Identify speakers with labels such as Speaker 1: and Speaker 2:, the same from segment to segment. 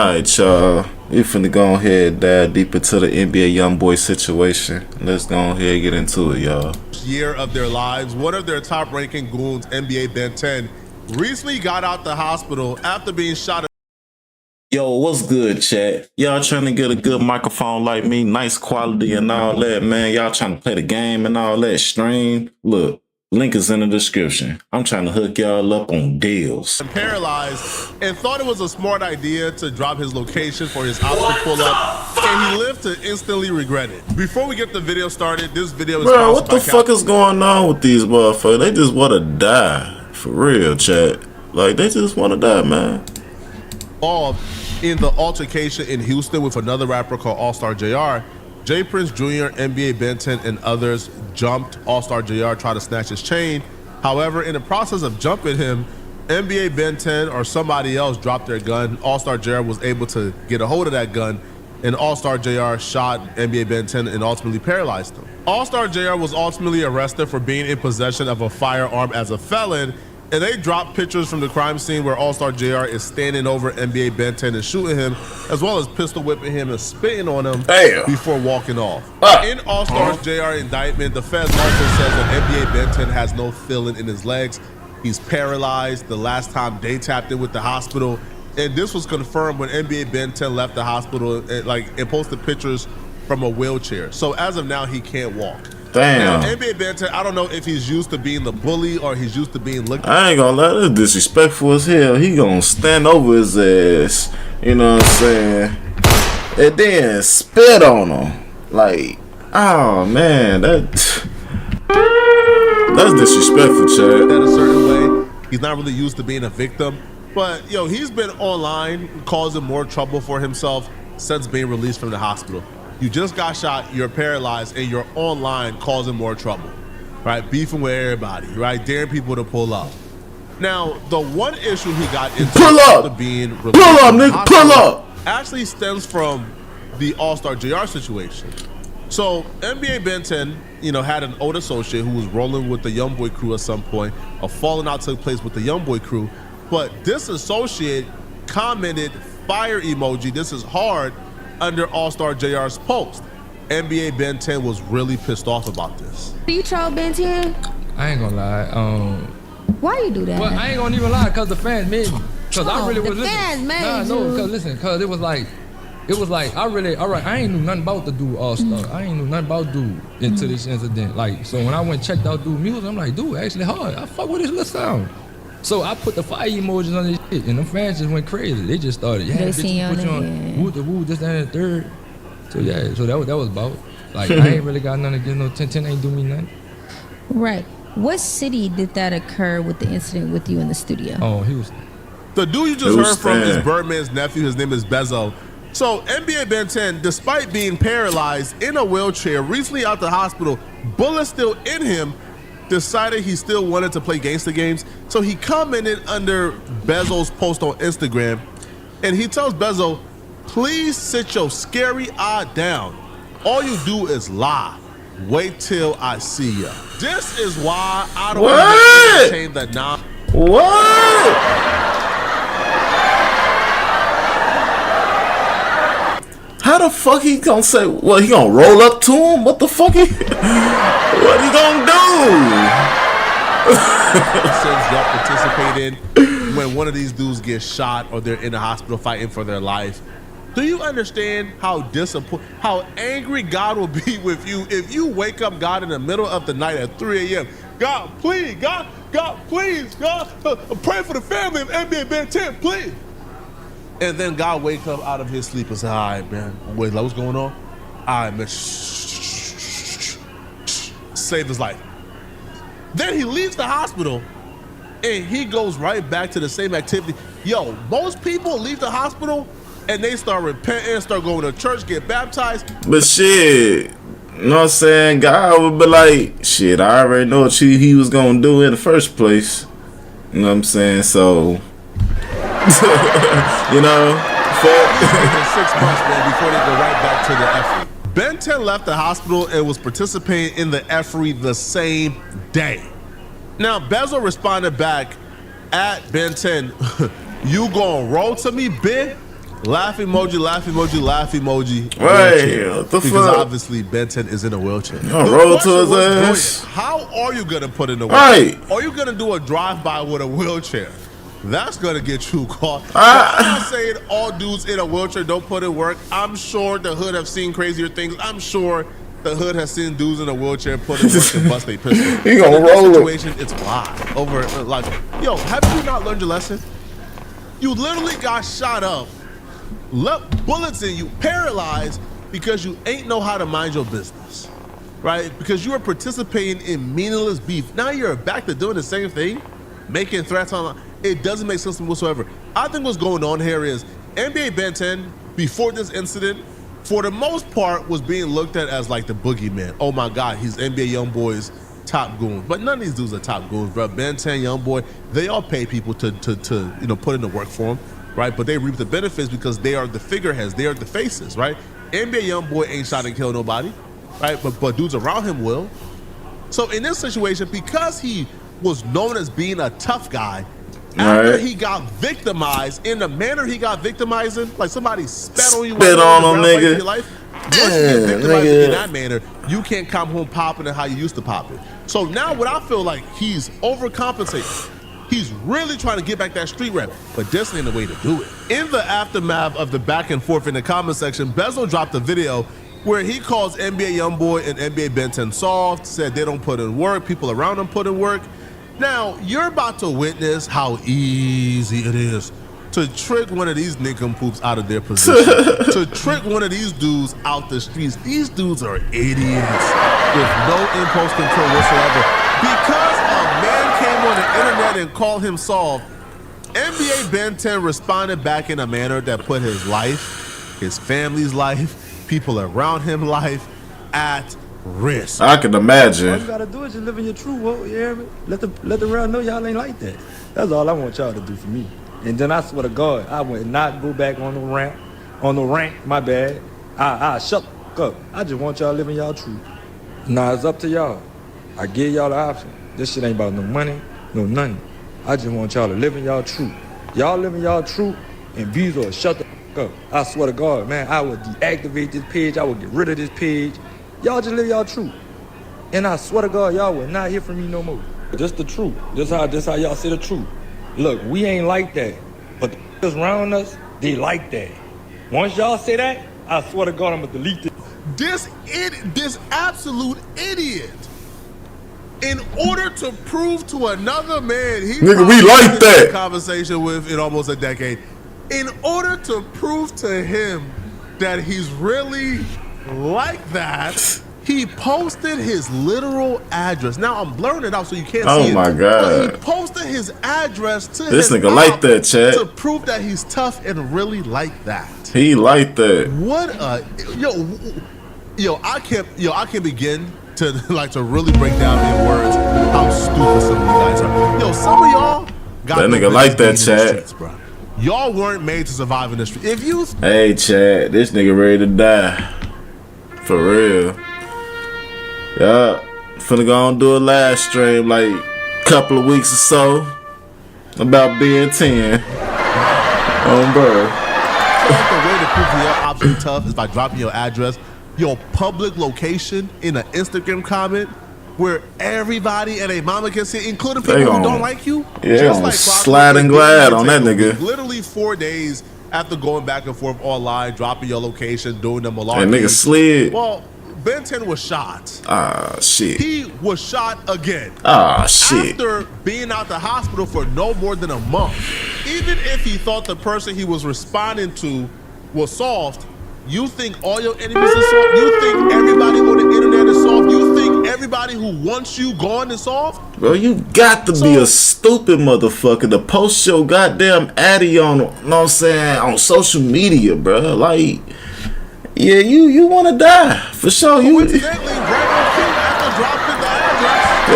Speaker 1: Alright, y'all. We finna go ahead and dive deep into the NBA YoungBoy situation. Let's go ahead and get into it, y'all.
Speaker 2: Year of their lives, one of their top-ranking goons, NBA Ben 10, recently got out the hospital after being shot.
Speaker 1: Yo, what's good, chat? Y'all trying to get a good microphone like me, nice quality and all that, man. Y'all trying to play the game and all that, stream. Look, link is in the description. I'm trying to hook y'all up on deals.
Speaker 2: Paralyzed and thought it was a smart idea to drop his location for his ops to pull up, and he lived to instantly regret it. Before we get the video started, this video is
Speaker 1: bro, what the fuck is going on with these motherfuckers? They just want to die. For real, chat. Like, they just want to die, man.
Speaker 2: In the altercation in Houston with another rapper called All-Star JR, J. Prince Jr., NBA Ben 10, and others jumped All-Star JR, tried to snatch his chain. However, in the process of jumping him, NBA Ben 10 or somebody else dropped their gun. All-Star JR was able to get a hold of that gun, and All-Star JR shot NBA Ben 10 and ultimately paralyzed him. All-Star JR was ultimately arrested for being in possession of a firearm as a felon, and they dropped pictures from the crime scene where All-Star JR is standing over NBA Ben 10 and shooting him, as well as pistol whipping him and spitting on him before walking off. In All-Star's JR indictment, the feds also says that NBA Ben 10 has no feeling in his legs. He's paralyzed the last time they tapped in with the hospital. And this was confirmed when NBA Ben 10 left the hospital and posted pictures from a wheelchair. So as of now, he can't walk.
Speaker 1: Damn.
Speaker 2: Now, NBA Ben 10, I don't know if he's used to being the bully or he's used to being looked at.
Speaker 1: I ain't gonna lie, that's disrespectful as hell. He gonna stand over his ass, you know what I'm saying, and then spit on him. Like, oh man, that's disrespectful, Chad.
Speaker 2: In a certain way, he's not really used to being a victim. But, yo, he's been online causing more trouble for himself since being released from the hospital. You just got shot, you're paralyzed, and you're online causing more trouble, right? Beefing with everybody, right? Daring people to pull up. Now, the one issue he got into being released
Speaker 1: pull up, nigga, pull up,
Speaker 2: actually stems from the All-Star JR situation. So NBA Ben 10, had an old associate who was rolling with the YoungBoy crew at some point. A falling out took place with the YoungBoy crew, but this associate commented fire emoji, "This is hard," under All-Star JR's post. NBA Ben 10 was really pissed off about this.
Speaker 3: Do you troll Ben 10?
Speaker 4: I ain't gonna lie.
Speaker 3: Why you do that?
Speaker 4: Well, I ain't gonna even lie, cause the fans made me. Cause I really was listening.
Speaker 3: Fans made
Speaker 4: cause it was like I really, all right, I ain't knew nothing about the dude All-Star. I ain't knew nothing about dude into this incident. Like, so when I went and checked out dude music, I'm like, dude, actually hard. I fuck with this little sound. So I put the fire emojis on this shit, and the fans just went crazy. They just started, yeah, bitch, put you on woo the woo, this, that, and the third. So yeah, so that was about. Like, I ain't really got nothing against no 10 ain't do me nothing.
Speaker 3: Right. What city did that occur with the incident with you in the studio?
Speaker 4: Oh, Houston.
Speaker 2: The dude you just heard from is Birdman's nephew. His name is Bezo. So NBA Ben 10, despite being paralyzed in a wheelchair, recently out the hospital, bullets still in him, decided he still wanted to play gangster games. So he commented under Bezo's post on Instagram, and he tells Bezo, "Please sit your scary eye down. All you do is lie. Wait till I see ya." This is why I don't entertain the
Speaker 1: How the fuck he gonna say? What, he gonna roll up to him? What the fuck what he gonna do?
Speaker 2: Since y'all participated when one of these dudes gets shot or they're in the hospital fighting for their life, do you understand how angry God will be with you if you wake up God in the middle of the night at 3 a.m. God, please, God, please, God, pray for the family of NBA Ben 10, please. And then God wakes up out of his sleep and says, "All right, man, wait, what's going on? All right, man, save his life." Then he leaves the hospital and he goes right back to the same activity. Yo, most people leave the hospital and they start repenting, start going to church, get baptized.
Speaker 1: But shit, you know what I'm saying? God would be like, shit, I already know what he was gonna do in the first place. You know what I'm saying? So, you know,
Speaker 2: 6 months, man, before they go right back to the effery. Ben 10 left the hospital and was participating in the effery the same day. Now, Bezo responded back at Ben 10, "You gonna roll to me, Ben?" Laugh emoji, laugh emoji, laugh emoji.
Speaker 1: Right.
Speaker 2: Wheelchair.
Speaker 1: What the
Speaker 2: because
Speaker 1: fuck?
Speaker 2: obviously Ben 10 is in a wheelchair.
Speaker 1: Roll to his ass.
Speaker 2: How are you gonna put in the work?
Speaker 1: Right.
Speaker 2: Are you gonna do a drive-by with a wheelchair? That's gonna get you caught. I'm not saying all dudes in a wheelchair don't put in work. I'm sure the hood have seen crazier things. I'm sure the hood has seen dudes in a wheelchair put in work and bust their pistol.
Speaker 1: He gonna
Speaker 2: in this
Speaker 1: roll
Speaker 2: situation, it's live over like, yo, have you not learned your lesson? You literally got shot up, left bullets in you, paralyzed because you ain't know how to mind your business, right? Because you were participating in meaningless beef. Now you're back to doing the same thing, making threats online. It doesn't make sense whatsoever. I think what's going on here is NBA Ben 10, before this incident, for the most part, was being looked at as like the boogeyman. Oh my God, he's NBA Youngboy's top goon. But none of these dudes are top goons, bro. Ben 10, Youngboy, they all pay people to put in the work for them, right? But they reap the benefits because they are the figureheads, they are the faces, right? NBA Youngboy ain't shot and killed nobody, right? But dudes around him will. So in this situation, because he was known as being a tough guy, after he got victimized in the manner he got victimized in, like somebody spat on you,
Speaker 1: spit on him, nigga.
Speaker 2: Your life. Once you get victimized in that manner, you can't come home popping it how you used to pop it. So now what I feel like he's overcompensating. He's really trying to get back that street rep, but this ain't the way to do it. In the aftermath of the back and forth in the comment section, Bezo dropped a video where he calls NBA Youngboy and NBA Ben 10 soft, said they don't put in work, people around them put in work. Now, you're about to witness how easy it is to trick one of these nincompoops out of their position, to trick one of these dudes out the streets. These dudes are idiots with no impulse control whatsoever. Because a man came on the internet and called him soft, NBA Ben 10 responded back in a manner that put his life, his family's life, people around him life at risk.
Speaker 1: I can imagine.
Speaker 5: All you gotta do is just live in your truth. Well, you hear me? Let the world know y'all ain't like that. That's all I want y'all to do for me. And then I swear to God, I would not go back on the rank. My bad. I shut the fuck up. I just want y'all living y'all truth. Nah, it's up to y'all. I give y'all the option. This shit ain't about no money, no nothing. I just want y'all to live in y'all truth. Y'all living y'all truth, and views will shut the fuck up. I swear to God, man, I would deactivate this page. I would get rid of this page. Y'all just live y'all truth. And I swear to God, y'all will not hear from me no more. Just the truth. This how y'all say the truth. Look, we ain't like that. But the niggas around us, they like that. Once y'all say that, I swear to God, I'm gonna delete this.
Speaker 2: This absolute idiot. In order to prove to another man he
Speaker 1: Nigga, we like that
Speaker 2: conversation with in almost a decade. In order to prove to him that he's really like that, he posted his literal address. Now I'm blurring it out so you can't see it.
Speaker 1: Oh my God.
Speaker 2: But he posted his address to
Speaker 1: This
Speaker 2: his
Speaker 1: nigga like that, chat.
Speaker 2: to prove that he's tough and really like that.
Speaker 1: He like that.
Speaker 2: What a I can't begin to really break down in words how stupid some of you guys are. Yo, some of y'all got
Speaker 1: That nigga like that, chat.
Speaker 2: bro. Y'all weren't made to survive in the street. If you
Speaker 1: Hey, Chad, this nigga ready to die. For real. Yeah. Finna go on do a live stream like a couple of weeks or so about being 10. Bro.
Speaker 2: the way to prove your option tough is by dropping your address, your public location in an Instagram comment where everybody and a mama can see, including people who don't like you.
Speaker 1: Yeah,
Speaker 2: Just like
Speaker 1: slide and glide on that nigga.
Speaker 2: Literally 4 days after going back and forth online, dropping your location, doing the malarkey.
Speaker 1: That nigga slid.
Speaker 2: Well, Ben 10 was shot.
Speaker 1: Ah, shit.
Speaker 2: He was shot again.
Speaker 1: Ah, shit.
Speaker 2: After being out the hospital for no more than a month. Even if he thought the person he was responding to was soft, you think all your enemies are soft? You think everybody on the internet is soft? You think everybody who wants you gone is soft?
Speaker 1: Bro, you got to be a stupid motherfucker to post your goddamn addy on, you know what I'm saying, on social media, bro. Like, yeah, you want to die for sure.
Speaker 2: Coincidentally, right on cue after dropping the address,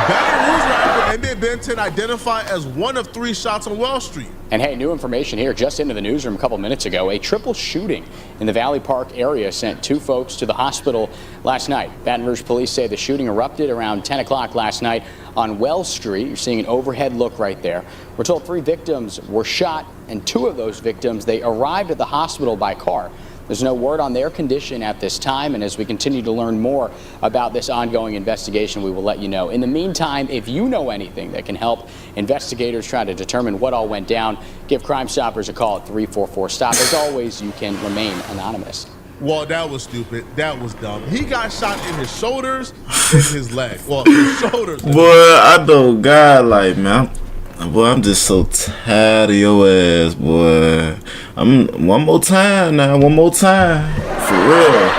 Speaker 2: Baton Rouge rapper NBA Benton identified as one of 3 shots on Wall Street.
Speaker 6: And hey, new information here just into the newsroom a couple minutes ago. A triple shooting in the Valley Park area sent 2 folks to the hospital last night. Baton Rouge police say the shooting erupted around 10 o'clock last night on Wells Street. You're seeing an overhead look right there. We're told 3 victims were shot, and 2 of those victims, they arrived at the hospital by car. There's no word on their condition at this time, and as we continue to learn more about this ongoing investigation, we will let you know. In the meantime, if you know anything that can help investigators try to determine what all went down, give Crime Stoppers a call at 344-STOP. As always, you can remain anonymous.
Speaker 2: Well, that was stupid. That was dumb. He got shot in his shoulders and his leg. Well, his shoulders.
Speaker 1: Boy, I know God, like, man. I'm just so tired of your ass, boy. One more time now. One more time. For real.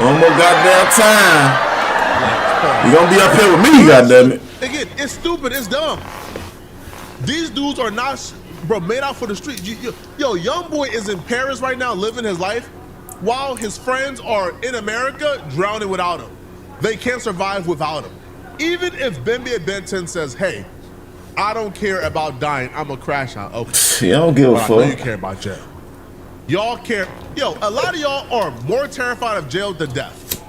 Speaker 1: One more goddamn time. You gonna be up here with me, goddammit.
Speaker 2: Again, it's stupid. It's dumb. These dudes are not, bro, made out for the street. Yo, young boy is in Paris right now living his life while his friends are in America drowning without him. They can't survive without him. Even if Bembe Benton says, hey, I don't care about dying, I'm a crash out. Okay.
Speaker 1: You don't give a fuck.
Speaker 2: I know you care about jail. Y'all care. Yo, a lot of y'all are more terrified of jail than death.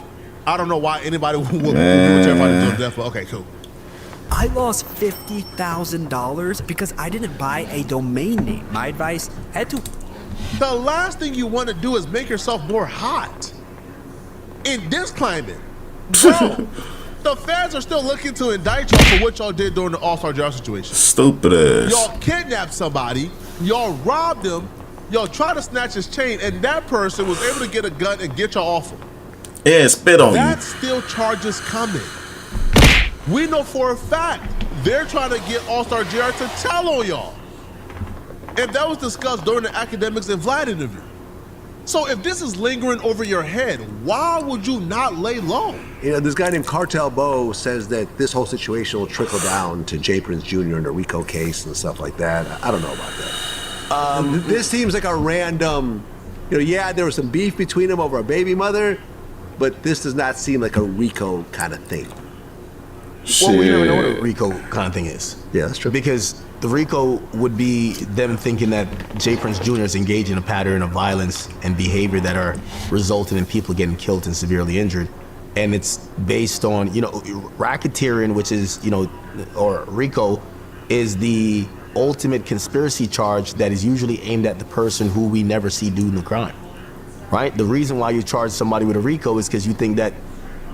Speaker 2: I don't know why anybody would be more terrified of death, but okay, cool.
Speaker 7: I lost $50,000 because I didn't buy a domain name. My advice, head to...
Speaker 2: The last thing you want to do is make yourself more hot. In this climate, bro, the feds are still looking to indict y'all for what y'all did during the All-Star JR situation.
Speaker 1: Stupid ass.
Speaker 2: Y'all kidnapped somebody, y'all robbed him, y'all tried to snatch his chain, and that person was able to get a gun and get y'all off him.
Speaker 1: Yeah, spit on you.
Speaker 2: That's still charges coming. We know for a fact they're trying to get All-Star JR to tell on y'all. And that was discussed during the Academics and Vlad interview. So if this is lingering over your head, why would you not lay low?
Speaker 8: You know, this guy named Cartel Bo says that this whole situation will trickle down to J. Prince Jr. and the RICO case and stuff like that. I don't know about that. This seems like a random, you know, yeah, there was some beef between them over a baby mother, but this does not seem like a RICO kind of thing.
Speaker 9: Well, we never know what a RICO kind of thing is.
Speaker 8: Yeah, that's true.
Speaker 9: Because the RICO would be them thinking that J. Prince Jr. is engaged in a pattern of violence and behavior that are resulting in people getting killed and severely injured. And it's based on, you know, racketeering, which is, you know, or RICO, is the ultimate conspiracy charge that is usually aimed at the person who we never see doing the crime, right? The reason why you charge somebody with a RICO is because you think that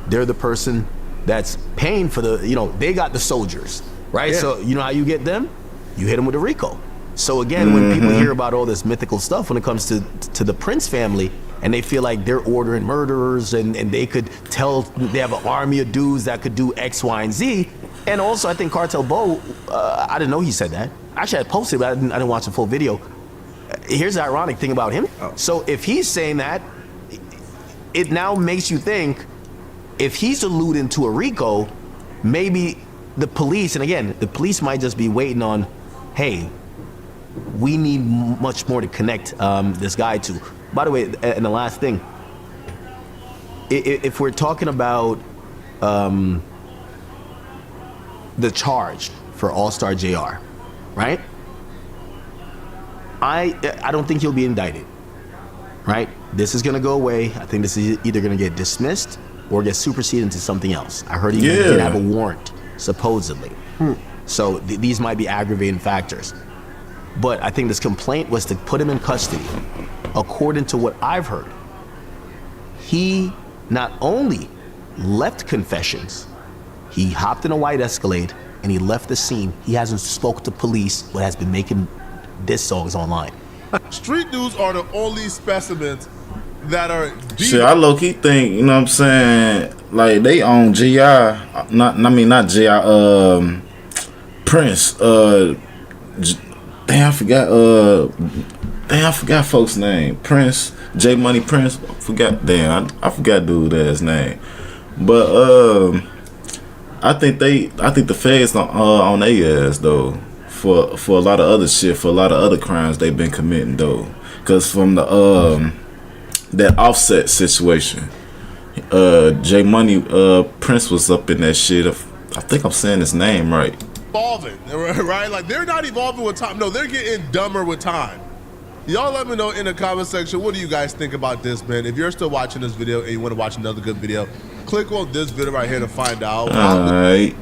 Speaker 9: they're the person that's paying for the, you know, they got the soldiers, right?
Speaker 8: Yeah.
Speaker 9: So you know how you get them? You hit them with a RICO. So again, when people hear about all this mythical stuff when it comes to the Prince family, and they feel like they're ordering murderers and they could tell they have an army of dudes that could do X, Y, and Z. And also, I think Cartel Bo, I didn't know he said that. Actually, I posted, but I didn't watch the full video. Here's the ironic thing about him. So if he's saying that, it now makes you think, if he's alluding to a RICO, maybe the police, and again, the police might just be waiting on, hey, we need much more to connect this guy to. By the way, and the last thing, if we're talking about the charge for All-Star JR, right? I don't think he'll be indicted, right? This is gonna go away. I think this is either gonna get dismissed or get superseded into something else. I heard he did have a warrant, supposedly. So these might be aggravating factors. But I think this complaint was to put him in custody. According to what I've heard, he not only left confessions, he hopped in a white Escalade and he left the scene. He hasn't spoke to police, but has been making diss songs online.
Speaker 2: Street dudes are the only specimens that are deep.
Speaker 1: Shit, I low-key think, you know what I'm saying, like they own G.I. not G.I. Prince. Damn, I forgot folks' name. Prince, J Money Prince. I forgot dude ass name. But I think the feds on their ass though for a lot of other shit, for a lot of other crimes they've been committing though. Cause from the that Offset situation, J Money Prince was up in that shit. I think I'm saying his name right.
Speaker 2: evolving, right? Like they're not evolving with time. No, they're getting dumber with time. Y'all let me know in the comment section, what do you guys think about this, man? If you're still watching this video and you want to watch another good video, click on this video right here to find out.
Speaker 1: All right.